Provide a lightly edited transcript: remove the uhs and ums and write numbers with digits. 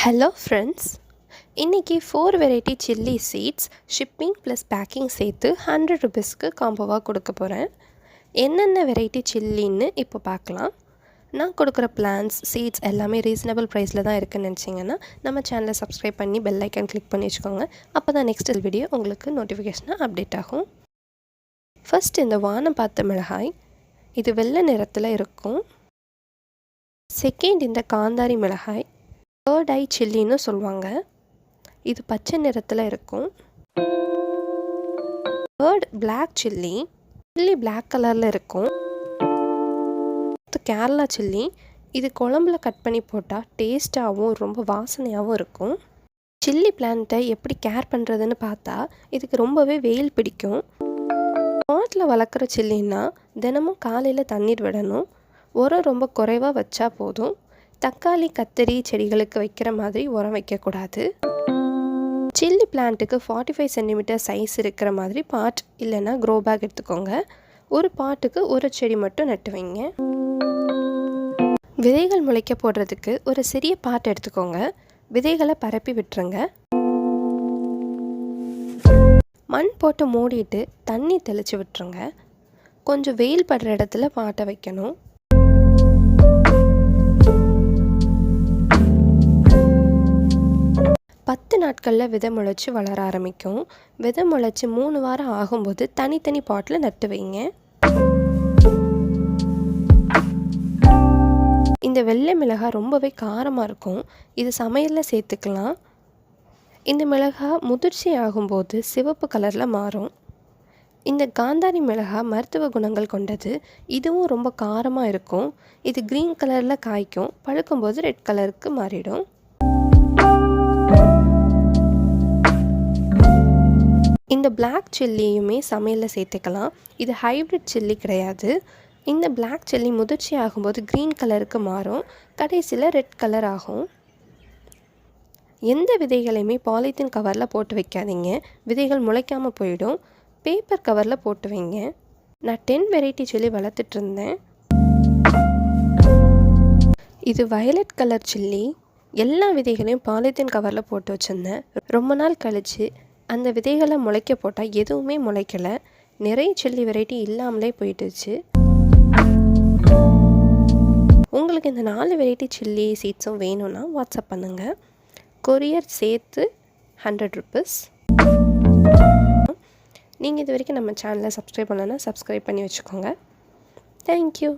Hello friends, இன்றைக்கி 4 variety chilli seeds shipping plus packing சேர்த்து 100 ருபீஸ்க்கு காம்போவாக கொடுக்க போகிறேன். என்னென்ன வெரைட்டி சில்லின்னு இப்போ பார்க்கலாம். நான் கொடுக்குற பிளான்ஸ் சீட்ஸ் எல்லாமே ரீசனபிள் ப்ரைஸில் தான் இருக்குதுன்னு நினச்சிங்கன்னா நம்ம சேனலை சப்ஸ்கிரைப் பண்ணி பெல் ஐக்கான் கிளிக் பண்ணி வச்சுக்கோங்க. அப்போ தான் நெக்ஸ்ட் வீடியோ உங்களுக்கு நோட்டிஃபிகேஷனாக அப்டேட் ஆகும். ஃபர்ஸ்ட் இந்த வானம் பார்த்த மிளகாய், இது வெள்ளை நிறத்தில் இருக்கும். செகண்ட் இந்த காந்தாரி மிளகாய், தேர்ட் ஐ சில்லின்னு சொல்லுவாங்க. இது பச்சை நிறத்தில் இருக்கும். Third black chilli, chilli black கலரில் இருக்கும். கேரளா சில்லி, இது குழம்புல கட் பண்ணி போட்டால் டேஸ்ட்டாகவும் ரொம்ப வாசனையாகவும் இருக்கும். சில்லி பிளான்ட்டை எப்படி கேர் பண்ணுறதுன்னு பார்த்தா இதுக்கு ரொம்பவே வெயில் பிடிக்கும். பாட்டில் வளர்க்குற சில்லின்னா தினமும் காலையில் தண்ணீர் விடணும். உரம் ரொம்ப குறைவாக வச்சா போதும். தக்காளி கத்தரி செடிகளுக்கு வைக்கிற மாதிரி உரம் வைக்கக்கூடாது. சில்லி பிளான்ட்டுக்கு 45 சென்டிமீட்டர் சைஸ் இருக்கிற மாதிரி பாட் இல்லைன்னா க்ரோ பேக் எடுத்துக்கோங்க. ஒரு பாட்டுக்கு ஒரு செடி மட்டும் நட்டு வைங்க. விதைகள் முளைக்க போடுறதுக்கு ஒரு சிறிய பாட் எடுத்துக்கோங்க. விதைகளை பரப்பி விட்டுருங்க. மண் போட்டு மூடிட்டு தண்ணி தெளித்து விட்டுருங்க. கொஞ்சம் வெயில் படுற இடத்துல பாட்டை வைக்கணும். பத்து நாட்களில் விதை முளைச்சி வளர ஆரம்பிக்கும். விதை முளைச்சி 3 வாரம் ஆகும்போது தனித்தனி பாட்டில் நட்டு வைங்க. இந்த வெள்ளை மிளகாய் ரொம்பவே காரமாக இருக்கும். இது சமையலில் சேர்த்துக்கலாம். இந்த மிளகாய் முதிர்ச்சி ஆகும்போது சிவப்பு கலரில் மாறும். இந்த காந்தாரி மிளகாய் மருத்துவ குணங்கள் கொண்டது. இதுவும் ரொம்ப காரமாக இருக்கும். இது க்ரீன் கலரில் காய்க்கும். பழுக்கும்போது ரெட் கலருக்கு மாறிடும். இந்த பிளாக் சில்லியுமே சமையலில் சேர்த்துக்கலாம். இது ஹைப்ரிட் சில்லி கிடையாது. இந்த பிளாக் சில்லி முதிர்ச்சி ஆகும்போது க்ரீன் கலருக்கு மாறும். கடைசியில் ரெட் கலர் ஆகும். எந்த விதைகளையுமே பாலித்தீன் கவரில் போட்டு வைக்காதீங்க. விதைகள் முளைக்காமல் போயிடும். பேப்பர் கவரில் போட்டு வைங்க. நான் 10 வெரைட்டி சில்லி வளர்த்துட்டு இருந்தேன். இது வயலட் கலர் சில்லி. எல்லா விதைகளையும் பாலித்தீன் கவரில் போட்டு வச்சுருந்தேன். ரொம்ப நாள் கழித்து அந்த விதைகளை முளைக்க போட்டால் எதுவுமே முளைக்கலை. நிறைய சில்லி வெரைட்டி இல்லாமலே போயிட்டுச்சு. உங்களுக்கு இந்த 4 வெரைட்டி சில்லி சீட்ஸும் வேணும்னா வாட்ஸ்அப் பண்ணுங்கள். கொரியர் சேர்த்து 100 ருபீஸ். நீங்கள் இது வரைக்கும் நம்ம சேனலை சப்ஸ்கிரைப் பண்ணலன்னா சப்ஸ்கிரைப் பண்ணி வச்சுக்கோங்க. தேங்க்யூ.